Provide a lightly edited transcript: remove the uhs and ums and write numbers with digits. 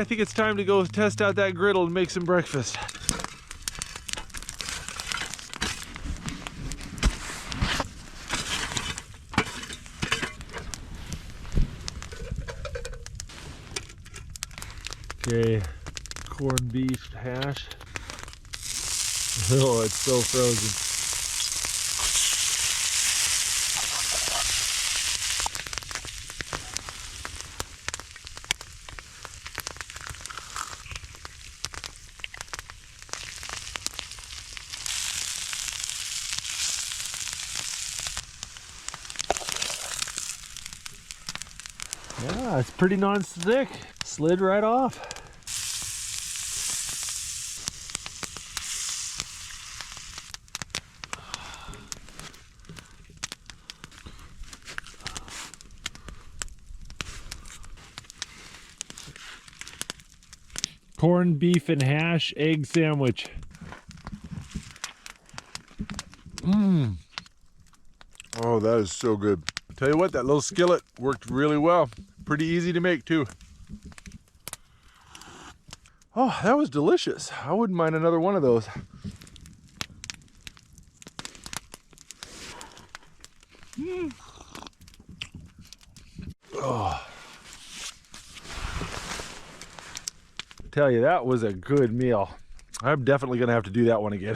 I think it's time to go test out that griddle and make some breakfast. Okay, corned beef hash. Oh, it's so frozen. Yeah, it's pretty non-stick. Slid right off. Corned beef and hash egg sandwich. Mmm. Oh, that is so good. Tell you what, that little skillet worked really well. Pretty easy to make too. Oh, that was delicious. I wouldn't mind another one of those. Mm. Oh. Tell you, that was a good meal. I'm definitely gonna have to do that one again.